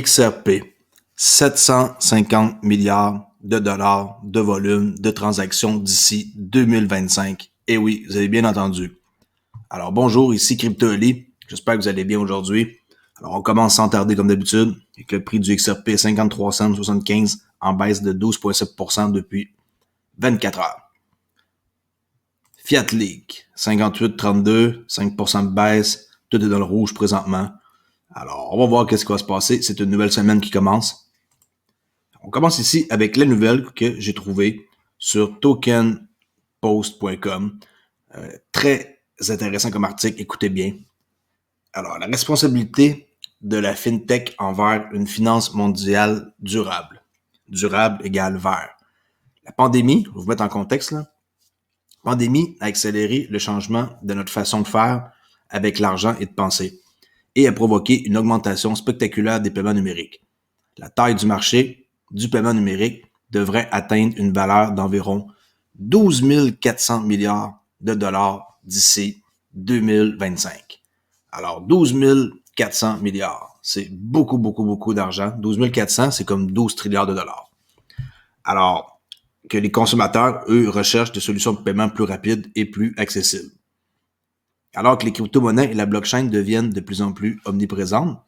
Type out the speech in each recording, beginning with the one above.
XRP, 750 milliards de dollars de volume de transactions d'ici 2025. Et oui, vous avez bien entendu. Alors bonjour, ici CryptoEli. J'espère que vous allez bien aujourd'hui. Alors on commence sans tarder comme d'habitude avec le prix du XRP 53,75 en baisse de 12,7% depuis 24 heures. Fiat League, 58,32, 5% de baisse, tout est dans le rouge présentement. Alors, on va voir qu'est-ce qui va se passer. C'est une nouvelle semaine qui commence. On commence ici avec la nouvelle que j'ai trouvée sur tokenpost.com. Très intéressant comme article, écoutez bien. Alors, la responsabilité de la FinTech envers une finance mondiale durable. Durable égale vert. La pandémie, je vais vous mettre en contexte là. La pandémie a accéléré le changement de notre façon de faire avec l'argent et de penser et a provoqué une augmentation spectaculaire des paiements numériques. La taille du marché du paiement numérique devrait atteindre une valeur d'environ 12 400 milliards de dollars d'ici 2025. Alors, 12 400 milliards, c'est beaucoup d'argent. 12 400, c'est comme 12 trilliards de dollars. Alors, que les consommateurs, eux, recherchent des solutions de paiement plus rapides et plus accessibles. Alors que les crypto-monnaies et la blockchain deviennent de plus en plus omniprésentes,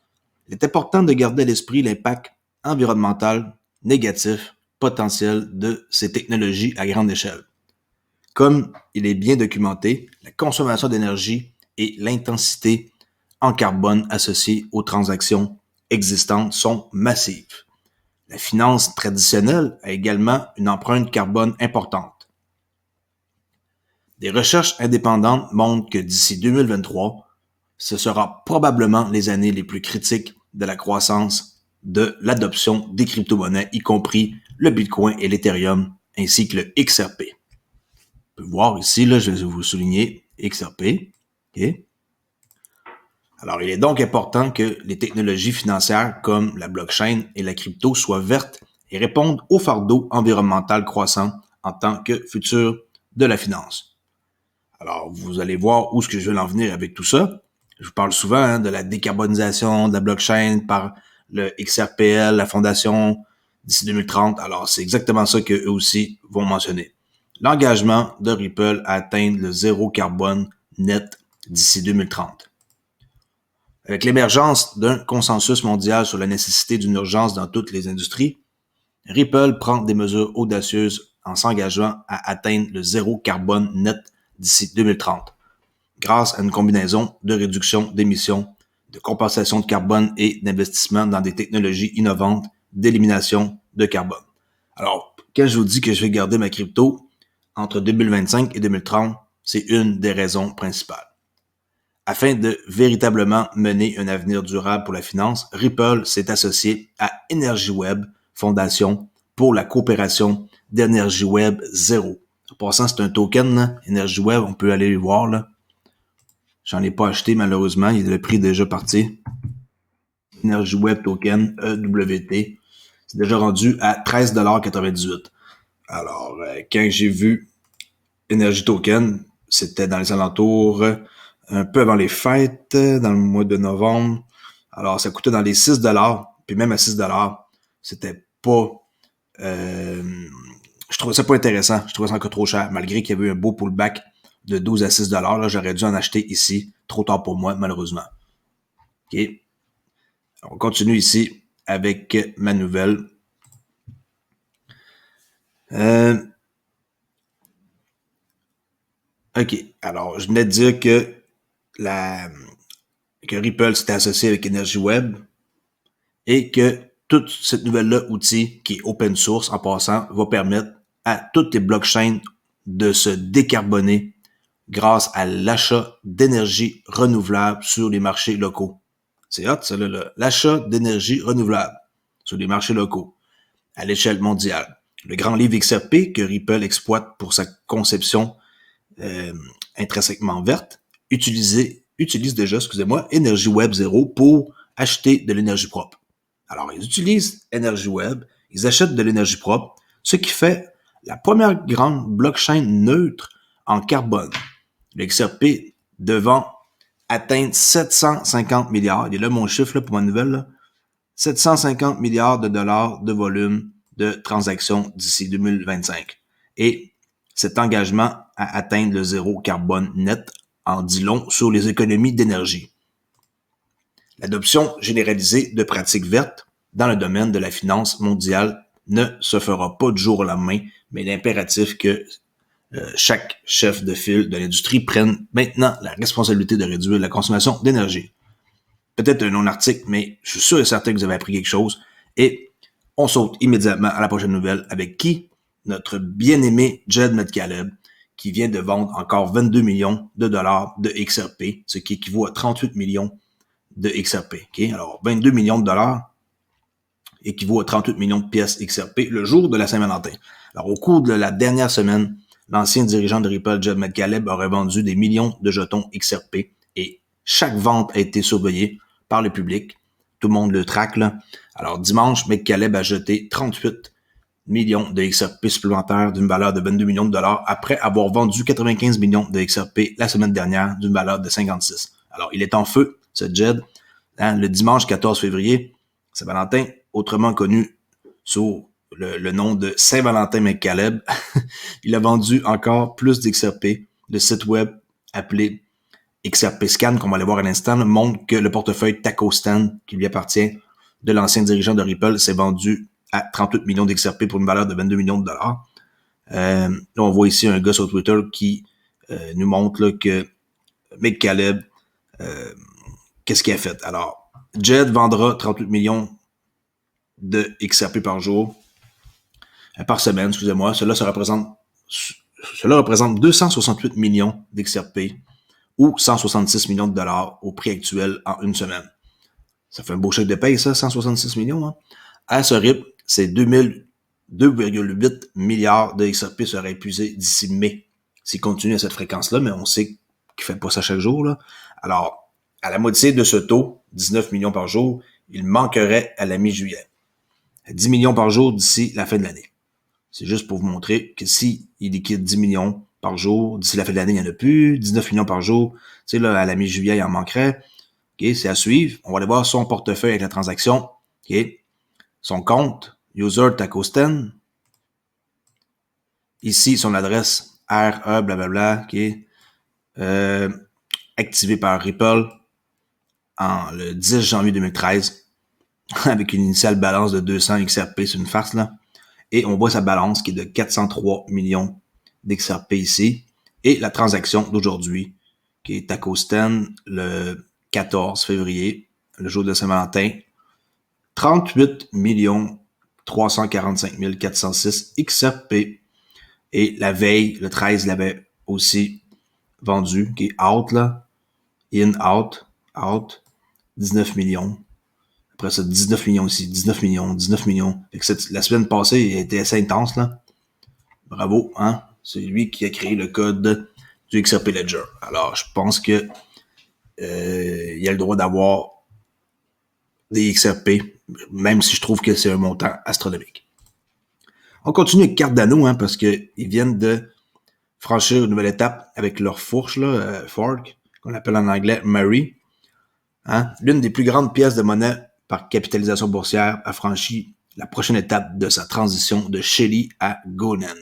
il est important de garder à l'esprit l'impact environnemental négatif potentiel de ces technologies à grande échelle. Comme il est bien documenté, la consommation d'énergie et l'intensité en carbone associées aux transactions existantes sont massives. La finance traditionnelle a également une empreinte carbone importante. Des recherches indépendantes montrent que d'ici 2023, ce sera probablement les années les plus critiques de la croissance de l'adoption des crypto-monnaies, y compris le Bitcoin et l'Ethereum, ainsi que le XRP. On peut voir ici, là, je vais vous souligner XRP. Okay. Alors, il est donc important que les technologies financières comme la blockchain et la crypto soient vertes et répondent au fardeau environnemental croissant en tant que futur de la finance. Alors, vous allez voir où est-ce que je veux en venir avec tout ça. Je vous parle souvent de la décarbonisation de la blockchain par le XRPL, la fondation d'ici 2030. Alors, c'est exactement ça qu'eux aussi vont mentionner. L'engagement de Ripple à atteindre le zéro carbone net d'ici 2030. Avec l'émergence d'un consensus mondial sur la nécessité d'une urgence dans toutes les industries, Ripple prend des mesures audacieuses en s'engageant à atteindre le zéro carbone net d'ici 2030, grâce à une combinaison de réduction d'émissions, de compensation de carbone et d'investissement dans des technologies innovantes d'élimination de carbone. Alors, quand je vous dis que je vais garder ma crypto entre 2025 et 2030, c'est une des raisons principales. Afin de véritablement mener un avenir durable pour la finance, Ripple s'est associé à EnergyWeb Fondation pour la coopération d'EnergyWeb 0. En passant, c'est un token, là, EnergyWeb, on peut aller le voir, là. J'en ai pas acheté, malheureusement, le prix est déjà parti. EnergyWeb Token, EWT. C'est déjà rendu à 13,98 $. Alors, quand j'ai vu Energy Token, c'était dans les alentours, un peu avant les fêtes, dans le mois de novembre. Alors, ça coûtait dans les 6 $, puis même à 6 $, c'était pas... je trouvais ça pas intéressant. Je trouvais ça encore trop cher, malgré qu'il y avait eu un beau pullback de 12 à 6 $. Là, j'aurais dû en acheter ici. Trop tard pour moi, malheureusement. OK. On continue ici avec ma nouvelle. OK. Alors, je venais de dire que Ripple s'était associé avec EnergyWeb et que toute cette nouvelle-là, outil qui est open source en passant, va permettre à toutes les blockchains de se décarboner grâce à l'achat d'énergie renouvelable sur les marchés locaux. C'est hot, ça, là. L'achat d'énergie renouvelable sur les marchés locaux à l'échelle mondiale. Le grand livre XRP que Ripple exploite pour sa conception intrinsèquement verte utilise déjà, EnergyWeb 0 pour acheter de l'énergie propre. Alors, ils utilisent EnergyWeb, ils achètent de l'énergie propre, ce qui fait la première grande blockchain neutre en carbone. Le XRP devant atteindre 750 milliards. Il est là mon chiffre là, pour ma nouvelle. Là. 750 milliards de dollars de volume de transactions d'ici 2025. Et cet engagement à atteindre le zéro carbone net en dit long sur les économies d'énergie. L'adoption généralisée de pratiques vertes dans le domaine de la finance mondiale ne se fera pas du jour au lendemain, mais l'impératif que chaque chef de file de l'industrie prenne maintenant la responsabilité de réduire la consommation d'énergie. Peut-être un non-article, mais je suis sûr et certain que vous avez appris quelque chose. Et on saute immédiatement à la prochaine nouvelle avec qui? Notre bien-aimé Jed Metcaleb, qui vient de vendre encore 22 millions de dollars de XRP, ce qui équivaut à 38 millions de XRP. Okay? Alors, 22 millions de dollars équivaut à 38 millions de pièces XRP le jour de la Saint-Valentin. Alors, au cours de la dernière semaine, l'ancien dirigeant de Ripple, Jed Metcaleb, aurait vendu des millions de jetons XRP et chaque vente a été surveillée par le public. Tout le monde le traque, là. Alors, dimanche, Metcaleb a jeté 38 millions de XRP supplémentaires d'une valeur de 22 millions de dollars après avoir vendu 95 millions de XRP la semaine dernière d'une valeur de 56. Alors, il est en feu, ce Jed. Le dimanche 14 février, Saint-Valentin, autrement connu sous le nom de Saint-Valentin Metcaleb, il a vendu encore plus d'XRP. Le site web appelé XRP Scan, qu'on va aller voir à l'instant, montre que le portefeuille TacoStan, qui lui appartient, de l'ancien dirigeant de Ripple, s'est vendu à 38 millions d'XRP pour une valeur de 22 millions de dollars. Là, on voit ici un gars sur Twitter qui nous montre là, que Metcaleb, qu'est-ce qu'il a fait? Alors, Jed vendra 38 millions de XRP par jour, par semaine, excusez-moi. Cela représente 268 millions d'XRP ou 166 millions de dollars au prix actuel en une semaine. Ça fait un beau chèque de paye, ça, 166 millions. Hein? À ce rythme, c'est 2,8 milliards de XRP seraient épuisés d'ici mai s'il continue à cette fréquence-là, mais on sait qu'il ne fait pas ça chaque jour. Là. Alors, à la moitié de ce taux, 19 millions par jour, il manquerait à la mi-juillet. 10 millions par jour d'ici la fin de l'année. C'est juste pour vous montrer que si il liquide 10 millions par jour, d'ici la fin de l'année, il n'y en a plus. 19 millions par jour, tu sais, là, à la mi-juillet, il en manquerait. OK, c'est à suivre. On va aller voir son portefeuille avec la transaction. OK. Son compte, user TacoStan. Ici, son adresse RE, blablabla, OK. Activé par Ripple le 10 janvier 2013 avec une initiale balance de 200 XRP, c'est une farce, là. Et on voit sa balance qui est de 403 millions d'XRP ici. Et la transaction d'aujourd'hui, qui est TacoStan le 14 février, le jour de Saint-Valentin, 38 345 406 XRP. Et la veille, le 13, il avait aussi vendu, qui est out, là. In, out, 19 millions. Après ça, 19 millions ici, 19 millions, 19 millions. Fait que la semaine passée, elle était assez intense, là. Bravo, hein. C'est lui qui a créé le code du XRP Ledger. Alors, je pense que il a le droit d'avoir des XRP, même si je trouve que c'est un montant astronomique. On continue avec Cardano, hein, parce qu'ils viennent de franchir une nouvelle étape avec leur fourche, là, fork, qu'on appelle en anglais Mary. Hein? L'une des plus grandes pièces de monnaie par capitalisation boursière a franchi la prochaine étape de sa transition de Shelly à Gonen.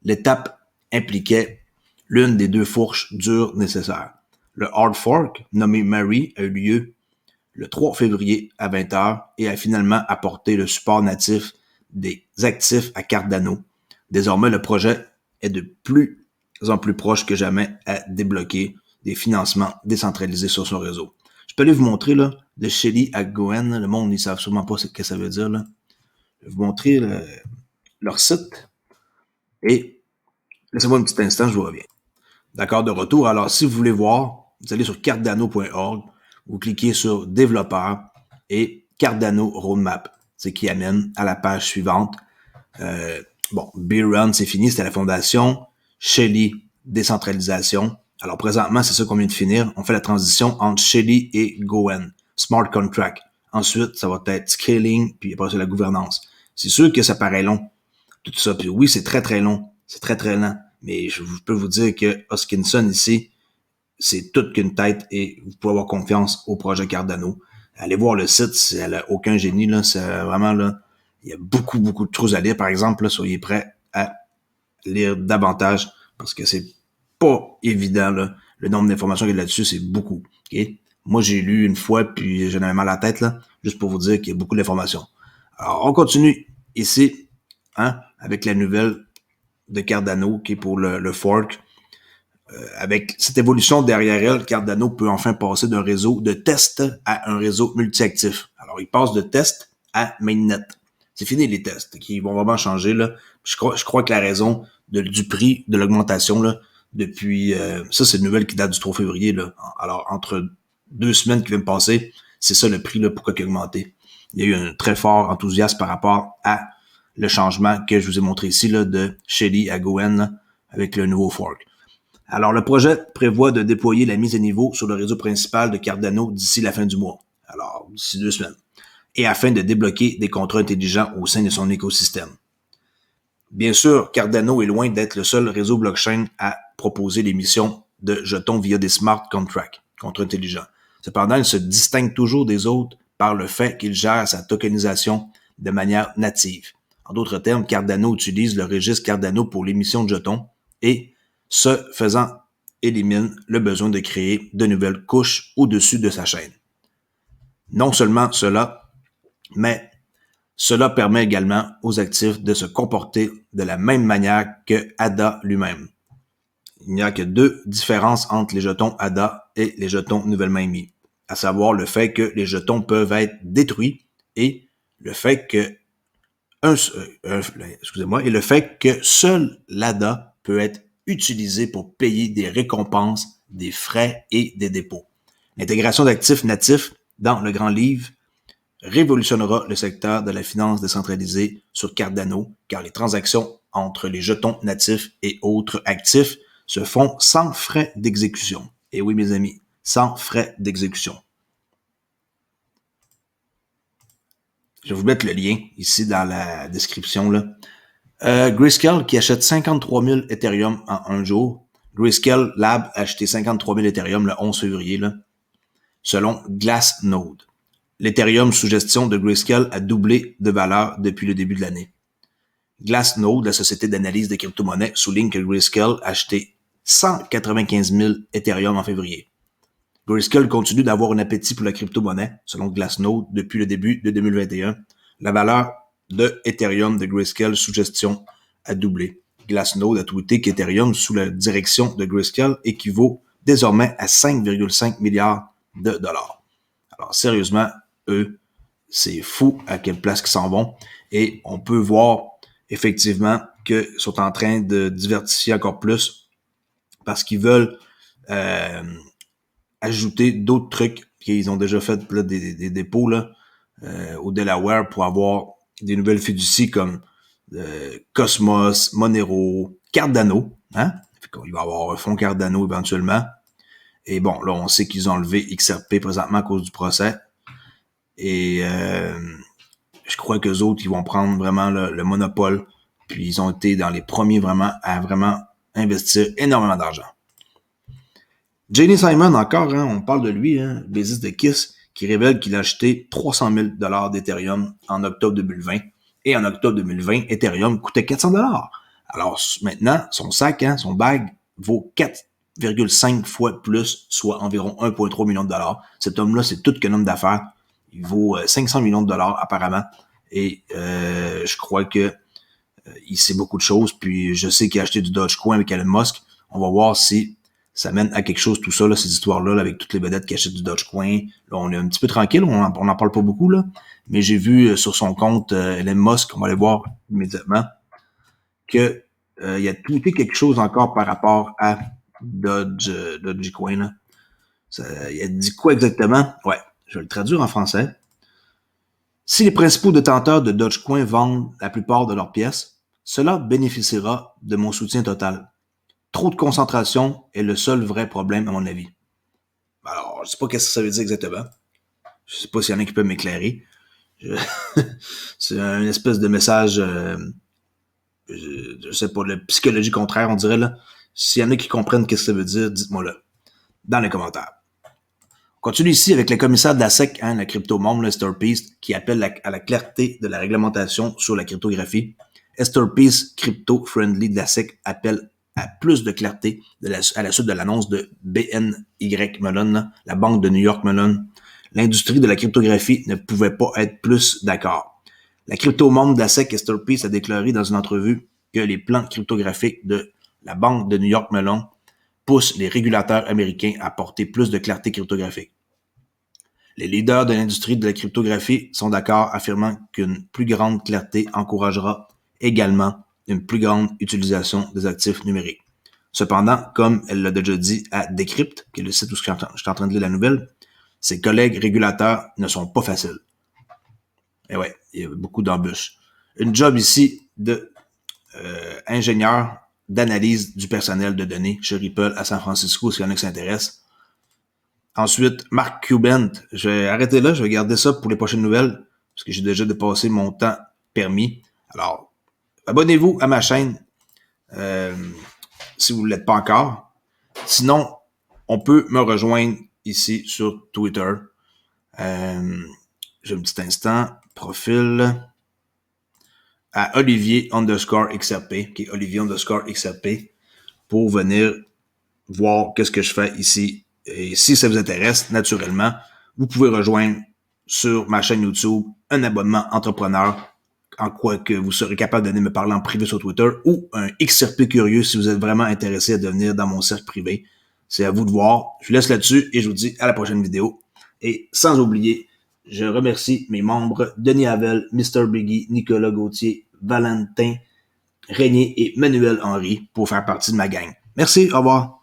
L'étape impliquait l'une des deux fourches dures nécessaires. Le hard fork, nommé Mary, a eu lieu le 3 février à 20h et a finalement apporté le support natif des actifs à Cardano. Désormais, le projet est de plus en plus proche que jamais à débloquer des financements décentralisés sur son réseau. Je peux aller vous montrer, là, de Shelly à Goen, le monde, ils ne savent sûrement pas ce que ça veut dire, là. Je vais vous montrer leur site et laissez-moi un petit instant, je vous reviens. D'accord, de retour. Alors, si vous voulez voir, vous allez sur cardano.org, vous cliquez sur développeur et Cardano Roadmap, c'est qui amène à la page suivante. Beer Run, c'est fini, c'était la fondation. Shelly, décentralisation. Alors, présentement, c'est ça qu'on vient de finir. On fait la transition entre Shelly et Goen, Smart Contract. Ensuite, ça va être scaling, puis après ça, la gouvernance. C'est sûr que ça paraît long, tout ça. Puis oui, c'est très, très long. C'est très, très lent. Mais je peux vous dire que Hoskinson, ici, c'est toute qu'une tête et vous pouvez avoir confiance au projet Cardano. Allez voir le site, elle a aucun génie, là. C'est vraiment, là, il y a beaucoup, beaucoup de choses à lire, par exemple, là. Soyez prêts à lire davantage parce que c'est pas évident, là. Le nombre d'informations qu'il y a là-dessus, c'est beaucoup. OK? Moi, j'ai lu une fois, puis j'en avais mal à la tête, là, juste pour vous dire qu'il y a beaucoup d'informations. Alors, on continue ici, hein, avec la nouvelle de Cardano, qui est pour le fork. Avec cette évolution derrière elle, Cardano peut enfin passer d'un réseau de test à un réseau multi-actif. Alors, il passe de test à mainnet. C'est fini les tests, qui vont vraiment changer, là. Je crois que la raison du prix de l'augmentation, là, depuis... ça, c'est une nouvelle qui date du 3 février, là. Alors, entre 2 semaines qui viennent passer, c'est ça le prix, là, pourquoi il a augmenté. Il y a eu un très fort enthousiasme par rapport à le changement que je vous ai montré ici, là, de Shady à Goen, là, avec le nouveau fork. Alors, le projet prévoit de déployer la mise à niveau sur le réseau principal de Cardano d'ici la fin du mois. Alors, d'ici 2 semaines. Et afin de débloquer des contrats intelligents au sein de son écosystème. Bien sûr, Cardano est loin d'être le seul réseau blockchain à proposer l'émission de jetons via des smart contracts, contrats intelligents. Cependant, il se distingue toujours des autres par le fait qu'il gère sa tokenisation de manière native. En d'autres termes, Cardano utilise le registre Cardano pour l'émission de jetons et, ce faisant, élimine le besoin de créer de nouvelles couches au-dessus de sa chaîne. Non seulement cela, mais cela permet également aux actifs de se comporter de la même manière que ADA lui-même. Il n'y a que 2 différences entre les jetons ADA et les jetons nouvellement émis, à savoir le fait que les jetons peuvent être détruits et le fait que et le fait que seul l'ADA peut être utilisé pour payer des récompenses, des frais et des dépôts. L'intégration d'actifs natifs dans le grand livre révolutionnera le secteur de la finance décentralisée sur Cardano, car les transactions entre les jetons natifs et autres actifs se font sans frais d'exécution. Et oui, mes amis, sans frais d'exécution. Je vais vous mettre le lien ici dans la description, là. Grayscale qui achète 53 000 Ethereum en un jour. Grayscale Lab a acheté 53 000 Ethereum le 11 février, là, selon Glassnode. L'Ethereum sous gestion de Grayscale a doublé de valeur depuis le début de l'année. Glassnode, la société d'analyse de crypto-monnaies, souligne que Grayscale a acheté 195 000 Ethereum en février. Grayscale continue d'avoir un appétit pour la crypto-monnaie, selon Glassnode, depuis le début de 2021. La valeur de Ethereum de Grayscale sous gestion a doublé. Glassnode a tweeté qu'Ethereum sous la direction de Grayscale équivaut désormais à 5,5 milliards de dollars. Alors sérieusement, eux, c'est fou à quelle place qu'ils s'en vont. Et on peut voir effectivement qu'ils sont en train de diversifier encore plus parce qu'ils veulent ajouter d'autres trucs. Ils ont déjà fait là, des dépôts là, au Delaware pour avoir des nouvelles fiducies comme Cosmos, Monero, Cardano. Hein? Il va y avoir un fonds Cardano éventuellement. Et bon, là, on sait qu'ils ont enlevé XRP présentement à cause du procès. Et je crois qu'eux autres, ils vont prendre vraiment le monopole. Puis ils ont été dans les premiers vraiment à vraiment investir énormément d'argent. Jamie Dimon encore, hein, on parle de lui, hein, Basis de Kiss, qui révèle qu'il a acheté 300 000 $ d'Ethereum en octobre 2020. Et en octobre 2020, Ethereum coûtait 400 $. Alors maintenant, son sac, hein, son bag, vaut 4,5 fois plus, soit environ 1,3 million de dollars. Cet homme-là, c'est tout qu'un homme d'affaires. Il vaut 500 millions de dollars apparemment. Et je crois que il sait beaucoup de choses. Puis je sais qu'il a acheté du Dogecoin avec Elon Musk. On va voir si ça mène à quelque chose, tout ça, là, ces histoires-là, là, avec toutes les vedettes qui achètent du Dogecoin. Là, on est un petit peu tranquille, on n'en parle pas beaucoup, là. Mais j'ai vu sur son compte Elon Musk, on va aller voir immédiatement, que il a tweeté quelque chose encore par rapport à Dogecoin, là. Il a dit quoi exactement? Ouais, je vais le traduire en français. Si les principaux détenteurs de Dogecoin vendent la plupart de leurs pièces, cela bénéficiera de mon soutien total. Trop de concentration est le seul vrai problème à mon avis. Alors, je sais pas qu'est-ce que ça veut dire exactement. Je sais pas s'il y en a qui peuvent m'éclairer. C'est une espèce de message, je sais pas, de psychologie contraire, on dirait là. S'il y en a qui comprennent qu'est-ce que ça veut dire, dites-moi là, dans les commentaires. On continue ici avec le commissaire de la SEC, la crypto-monde, Esther Peace, qui appelle à la clarté de la réglementation sur la cryptographie. Esther Peace, crypto-friendly de la SEC, appelle à plus de clarté à la suite de l'annonce de BNY Mellon, la banque de New York Mellon. L'industrie de la cryptographie ne pouvait pas être plus d'accord. La crypto-monde de la SEC, Esther Peace, a déclaré dans une entrevue que les plans cryptographiques de la banque de New York Mellon poussent les régulateurs américains à apporter plus de clarté cryptographique. Les leaders de l'industrie de la cryptographie sont d'accord, affirmant qu'une plus grande clarté encouragera également une plus grande utilisation des actifs numériques. Cependant, comme elle l'a déjà dit à Decrypt, qui est le site où je suis en train de lire la nouvelle, ses collègues régulateurs ne sont pas faciles. Et ouais, il y a beaucoup d'embûches. Une job ici de ingénieur d'analyse du personnel de données chez Ripple à San Francisco, s'il y en a qui s'intéressent. Ensuite, Mark Cuban. Je vais arrêter là, je vais garder ça pour les prochaines nouvelles, parce que j'ai déjà dépassé mon temps permis. Alors, abonnez-vous à ma chaîne si vous ne l'êtes pas encore. Sinon, on peut me rejoindre ici sur Twitter. J'ai un petit instant. Profil à Olivier_XRP, qui est Olivier_XRP, pour venir voir qu'est-ce que je fais ici. Et si ça vous intéresse, naturellement, vous pouvez rejoindre sur ma chaîne YouTube un abonnement entrepreneur, en quoi que vous serez capable de venir me parler en privé sur Twitter, ou un XRP curieux si vous êtes vraiment intéressé à devenir dans mon cercle privé. C'est à vous de voir. Je vous laisse là-dessus et je vous dis à la prochaine vidéo. Et sans oublier, je remercie mes membres Denis Havel, Mr. Biggie, Nicolas Gauthier, Valentin, Régnier et Manuel Henry pour faire partie de ma gang. Merci, au revoir.